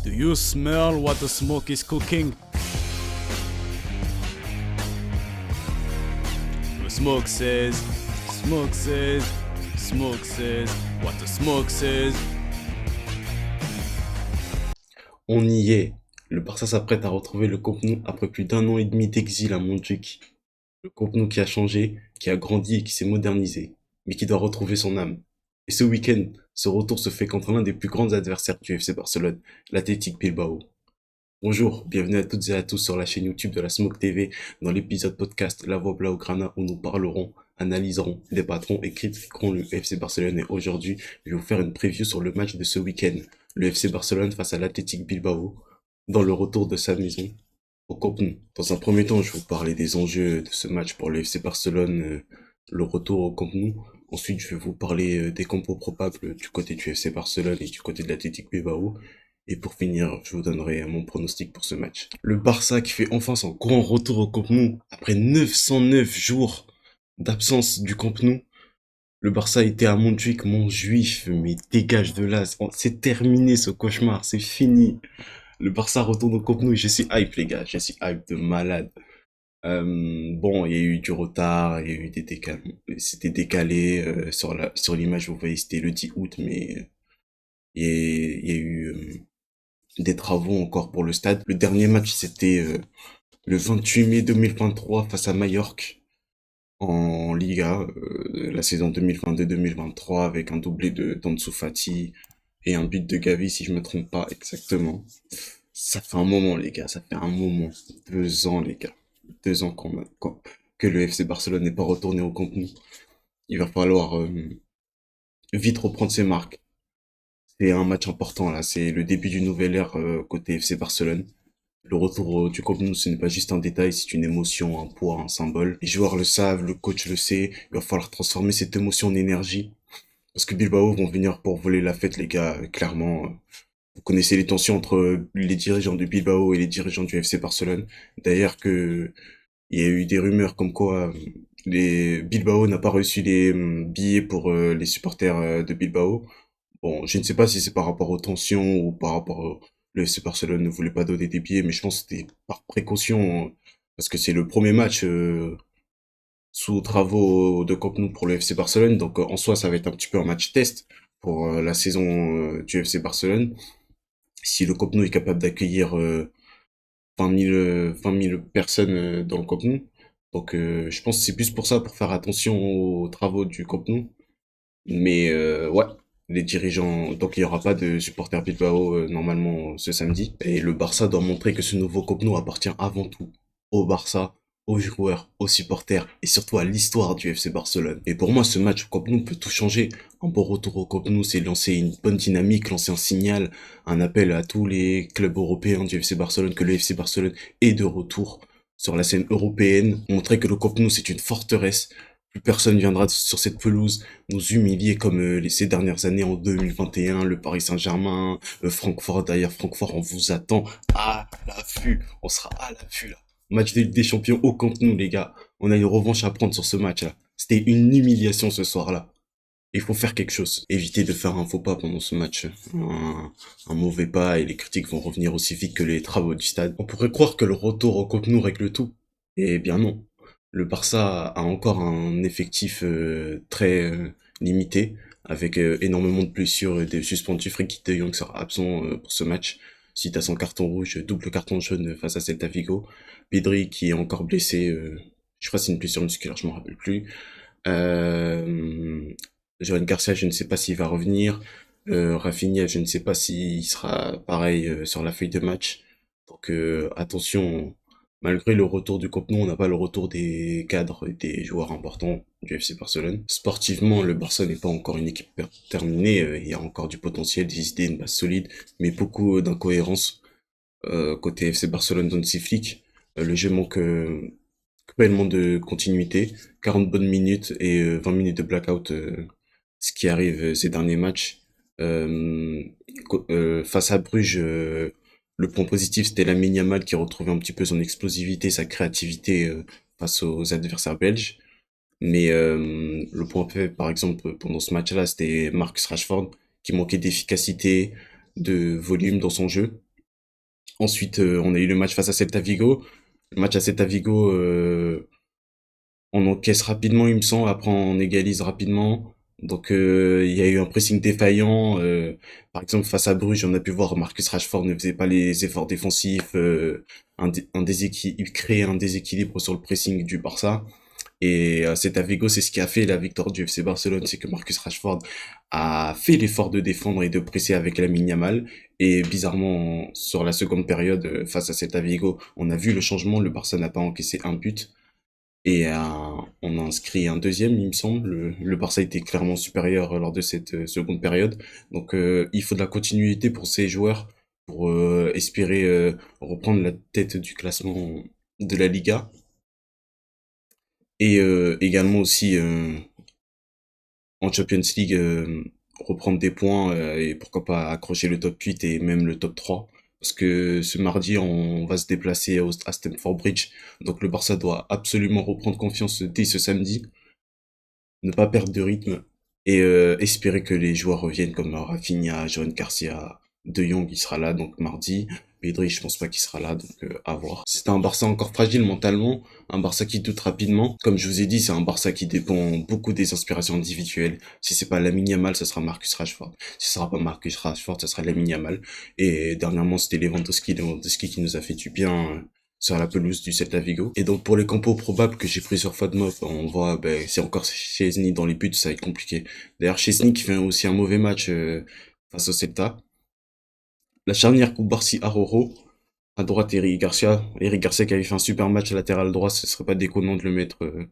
Do you smell what the smoke is cooking? The smoke says, smoke says, smoke says, what the smoke says. On y est. Le Barça s'apprête à retrouver le Camp Nou après plus d'un an et demi d'exil à Montjuïc. Le Camp Nou qui a changé, qui a grandi et qui s'est modernisé, mais qui doit retrouver son âme. Et ce week-end, ce retour se fait contre l'un des plus grands adversaires du FC Barcelone, l'Athletic Bilbao. Bonjour, bienvenue à toutes et à tous sur la chaîne YouTube de la Smoke TV dans l'épisode podcast La Voix Blaugrana où nous parlerons, analyserons, débattrons et critiquerons le FC Barcelone. Et aujourd'hui, je vais vous faire une preview sur le match de ce week-end. Le FC Barcelone face à l'Athletic Bilbao dans le retour de sa maison au Camp Nou. Dans un premier temps, je vais vous parler des enjeux de ce match pour le FC Barcelone, le retour au Camp Nou. Ensuite, je vais vous parler des compos probables du côté du FC Barcelone et du côté de l'Athletic Bilbao. Et pour finir, je vous donnerai mon pronostic pour ce match. Le Barça qui fait enfin son grand retour au Camp Nou après 909 jours d'absence du Camp Nou. Le Barça était à Montjuïc, mon juif, mais dégage de là, c'est terminé ce cauchemar, c'est fini. Le Barça retourne au Camp Nou et je suis hype les gars, je suis hype de malade. Bon, il y a eu du retard, il y a eu des décalages, c'était décalé sur l'image, vous voyez, c'était le 10 août, mais il y a eu des travaux encore pour le stade. Le dernier match, c'était le 28 mai 2023 face à Majorque en Liga, la saison 2022-2023 avec un doublé de d'Ansu Fati et un but de Gavi si je me trompe pas exactement. Ça fait un moment les gars, ça fait un moment. 2 ans les gars. 2 ans que le FC Barcelone n'est pas retourné au Camp Nou. Il va falloir vite reprendre ses marques. C'est un match important là, c'est le début d'une nouvelle ère côté FC Barcelone. Le retour du Camp Nou, ce n'est pas juste un détail, c'est une émotion, un poids, un symbole. Les joueurs le savent, le coach le sait, il va falloir transformer cette émotion en énergie. Parce que Bilbao vont venir pour voler la fête les gars, clairement. Vous connaissez les tensions entre les dirigeants de Bilbao et les dirigeants du FC Barcelone. D'ailleurs que il y a eu des rumeurs comme quoi les Bilbao n'a pas reçu les billets pour les supporters de Bilbao. Bon, je ne sais pas si c'est par rapport aux tensions ou par rapport le FC Barcelone ne voulait pas donner des billets, mais je pense que c'était par précaution parce que c'est le premier match sous travaux de Camp Nou pour le FC Barcelone, donc en soi ça va être un petit peu un match test pour la saison du FC Barcelone. Si le Camp Nou est capable d'accueillir 20 000 personnes dans le Camp Nou, donc je pense que c'est plus pour ça, pour faire attention aux travaux du Camp Nou. Mais ouais, les dirigeants, donc il n'y aura pas de supporters Bilbao normalement ce samedi. Et le Barça doit montrer que ce nouveau Camp Nou appartient avant tout au Barça, aux joueurs, aux supporters et surtout à l'histoire du FC Barcelone. Et pour moi, ce match au Camp Nou peut tout changer. Un bon retour au Camp Nou, c'est lancer une bonne dynamique, lancer un signal, un appel à tous les clubs européens du FC Barcelone que le FC Barcelone est de retour sur la scène européenne, montrer que le Camp Nou c'est une forteresse. Plus personne viendra sur cette pelouse nous humilier comme ces dernières années en 2021, le Paris Saint-Germain, Francfort. D'ailleurs, Francfort, on vous attend à l'affût. On sera à l'affût là. Match de Ligue des Champions au Camp Nou, les gars. On a une revanche à prendre sur ce match-là. C'était une humiliation ce soir-là. Il faut faire quelque chose. Éviter de faire un faux pas pendant ce match. Un mauvais pas et les critiques vont revenir aussi vite que les travaux du stade. On pourrait croire que le retour au Camp Nou règle tout. Eh bien non. Le Barça a encore un effectif très limité, avec énormément de blessures et des suspendus. Frenkie de Jong sera absent pour ce match, suite à son carton rouge, double carton jaune face à Celta Vigo. Pedri qui est encore blessé, je crois que c'est une blessure musculaire, je m'en rappelle plus. Euh, Johan Garcia, je ne sais pas s'il va revenir. Rafinha, je ne sais pas s'il sera pareil sur la feuille de match. Donc attention, malgré le retour du Camp Nou, on n'a pas le retour des cadres et des joueurs importants du FC Barcelone. Sportivement, le Barça n'est pas encore une équipe terminée, il y a encore du potentiel, des idées, une base solide, mais beaucoup d'incohérences côté FC Barcelone d'Hansi Flick. Le jeu manque cruellement de continuité, 40 bonnes minutes et 20 minutes de blackout, ce qui arrive ces derniers matchs. Euh, Face à Bruges, le point positif, c'était Lamine Yamal qui retrouvait un petit peu son explosivité, sa créativité face aux adversaires belges. Mais le point faible, par exemple, pendant ce match-là, c'était Marcus Rashford qui manquait d'efficacité, de volume dans son jeu. Ensuite, on a eu le match face à Celta Vigo. Le match à Celta Vigo, on encaisse rapidement, il me semble. Après, on égalise rapidement. Donc, il y a eu un pressing défaillant. Par exemple, face à Bruges, on a pu voir Marcus Rashford ne faisait pas les efforts défensifs. Il créait un déséquilibre sur le pressing du Barça. Et c'est à Vigo, c'est ce qui a fait la victoire du FC Barcelone, c'est que Marcus Rashford a fait l'effort de défendre et de presser avec Lamine Yamal. Et bizarrement, sur la seconde période, face à Celta Vigo, on a vu le changement. Le Barça n'a pas encaissé un but. Et on a inscrit un deuxième, il me semble. Le Barça était clairement supérieur lors de cette seconde période. Donc il faut de la continuité pour ces joueurs pour espérer reprendre la tête du classement de la Liga. Et également aussi en Champions League reprendre des points et pourquoi pas accrocher le top 8 et même le top 3. Parce que ce mardi, on va se déplacer à Stamford Bridge. Donc le Barça doit absolument reprendre confiance dès ce samedi, ne pas perdre de rythme et espérer que les joueurs reviennent comme Rafinha, Johan Garcia, De Jong, il sera là donc mardi. Pedri, je pense pas qu'il sera là, donc à voir. C'est un Barça encore fragile mentalement, un Barça qui doute rapidement. Comme je vous ai dit, c'est un Barça qui dépend beaucoup des inspirations individuelles. Si c'est pas Lamine Yamal, ça sera Marcus Rashford. Si ce sera pas Marcus Rashford, ça sera Lamine Yamal. Et dernièrement, c'était Lewandowski qui nous a fait du bien sur la pelouse du Celta Vigo. Et donc pour les compos probables que j'ai pris sur FODMOB, on voit, c'est encore Chesney dans les buts, ça va être compliqué. D'ailleurs, Chesney qui fait aussi un mauvais match face au Celta. La charnière Koubarsi-Aroro, à droite Eric Garcia. Eric Garcia qui avait fait un super match latéral droit, ce serait pas déconnant de le mettre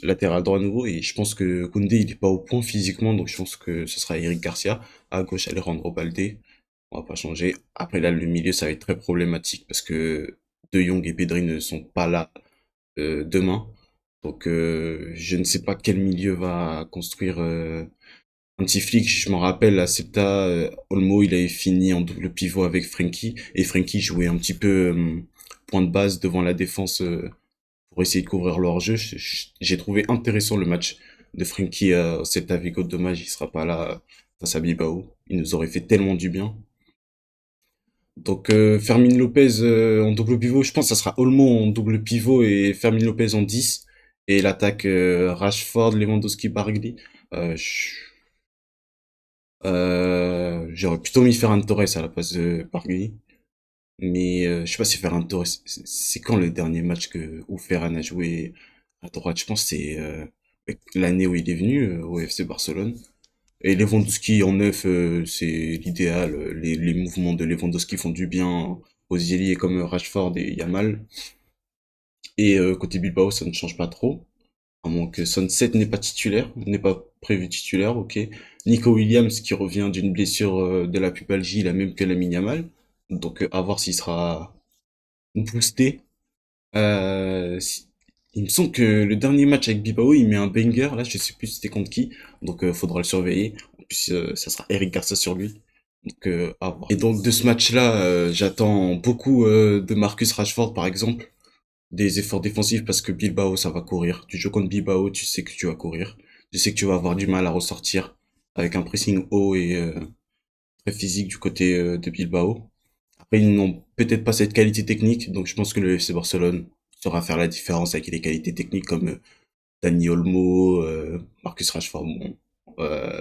latéral droit à nouveau. Et je pense que Koundé il est pas au point physiquement, donc je pense que ce sera Eric Garcia. À gauche Alejandro Balde, on va pas changer. Après là le milieu ça va être très problématique parce que De Jong et Pedri ne sont pas là demain. Donc je ne sais pas quel milieu va construire un petit flic, je me rappelle, à Celta, Olmo, il avait fini en double pivot avec Frenkie, et Frenkie jouait un petit peu point de base devant la défense pour essayer de couvrir leur jeu. J'ai trouvé intéressant le match de Frenkie à Celta Vigo. Dommage, il sera pas là face à Bilbao. Il nous aurait fait tellement du bien. Donc Fermin Lopez en double pivot, je pense que ça sera Olmo en double pivot et Fermin Lopez en 10. Et l'attaque Rashford, Lewandowski, Bargli. J'aurais plutôt mis Ferran Torres à la place de Bargui. Mais je sais pas si Ferran Torres, c'est quand le dernier match où Ferran a joué à droite? Je pense que c'est l'année où il est venu au FC Barcelone. Et Lewandowski en neuf, c'est l'idéal. Les mouvements de Lewandowski font du bien aux ailiers comme Rashford et Yamal. Et côté Bilbao, ça ne change pas trop. À moins que Sunset n'est pas titulaire, n'est pas prévu titulaire, ok. Nico Williams qui revient d'une blessure de la pubalgie, la même que Lamine Yamal. Donc à voir s'il sera boosté. Il me semble que le dernier match avec Bilbao, il met un banger, là je sais plus c'était contre qui. Donc faudra le surveiller. En plus ça sera Eric Garcia sur lui. Donc à voir. Et donc de ce match-là, j'attends beaucoup de Marcus Rashford par exemple des efforts défensifs parce que Bilbao, ça va courir. Tu joues contre Bilbao, tu sais que tu vas courir. Tu sais que tu vas avoir du mal à ressortir avec un pressing haut et très physique du côté de Bilbao. Après, ils n'ont peut-être pas cette qualité technique, donc je pense que le FC Barcelone saura faire la différence avec les qualités techniques comme Dani Olmo, Marcus Rashford. Bon,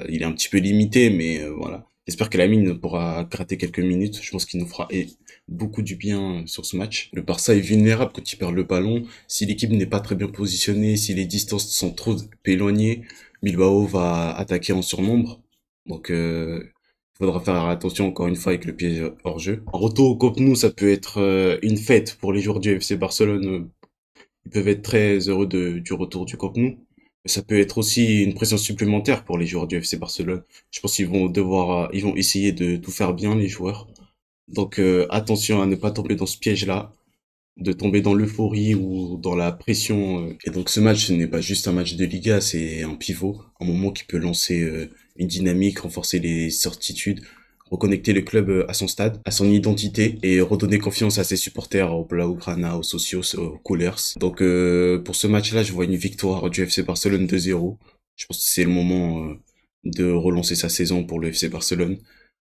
il est un petit peu limité, mais voilà. J'espère que Lamine pourra gratter quelques minutes. Je pense qu'il nous fera beaucoup du bien sur ce match. Le Barça est vulnérable quand il perd le ballon. Si l'équipe n'est pas très bien positionnée, si les distances sont trop éloignées, Bilbao va attaquer en surnombre. Donc il faudra faire attention encore une fois avec le piège hors jeu. En retour au Camp Nou, ça peut être une fête pour les joueurs du FC Barcelone. Ils peuvent être très heureux du retour du Camp Nou. Mais ça peut être aussi une pression supplémentaire pour les joueurs du FC Barcelone. Je pense qu'ils vont ils vont essayer de tout faire bien, les joueurs. Donc attention à ne pas tomber dans ce piège-là, de tomber dans l'euphorie ou dans la pression. Et donc ce match, ce n'est pas juste un match de Liga, c'est un pivot, un moment qui peut lancer une dynamique, renforcer les certitudes, reconnecter le club à son stade, à son identité et redonner confiance à ses supporters, aux Blaugrana, aux Socios, aux Coolers. Donc pour ce match-là, je vois une victoire du FC Barcelone 2-0. Je pense que c'est le moment de relancer sa saison pour le FC Barcelone.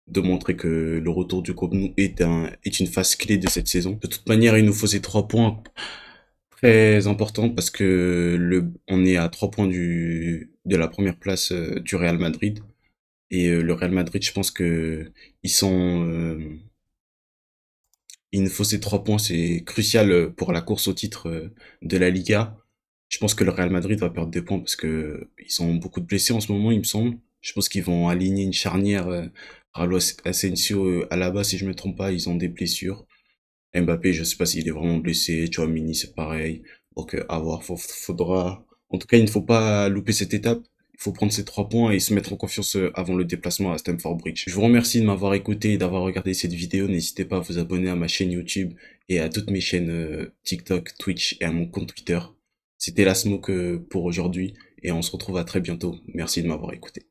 de montrer que le retour du Camp Nou est une phase clé de cette saison. De toute manière, il nous faut ces 3 points très importants parce que on est à 3 points de la première place du Real Madrid. Et le Real Madrid, je pense que ils sont, il nous faut ces 3 points, c'est crucial pour la course au titre de la Liga. Je pense que le Real Madrid va perdre des points parce que ils ont beaucoup de blessés en ce moment, il me semble. Je pense qu'ils vont aligner une charnière Raúl Asensio Alaba, si je me trompe pas, ils ont des blessures. Mbappé, je sais pas s'il est vraiment blessé. Tchouaméni, c'est pareil. Donc à voir, faudra. En tout cas, il ne faut pas louper cette étape. Il faut prendre ces 3 points et se mettre en confiance avant le déplacement à Stamford Bridge. Je vous remercie de m'avoir écouté et d'avoir regardé cette vidéo. N'hésitez pas à vous abonner à ma chaîne YouTube et à toutes mes chaînes TikTok, Twitch et à mon compte Twitter. C'était la Smoke pour aujourd'hui et on se retrouve à très bientôt. Merci de m'avoir écouté.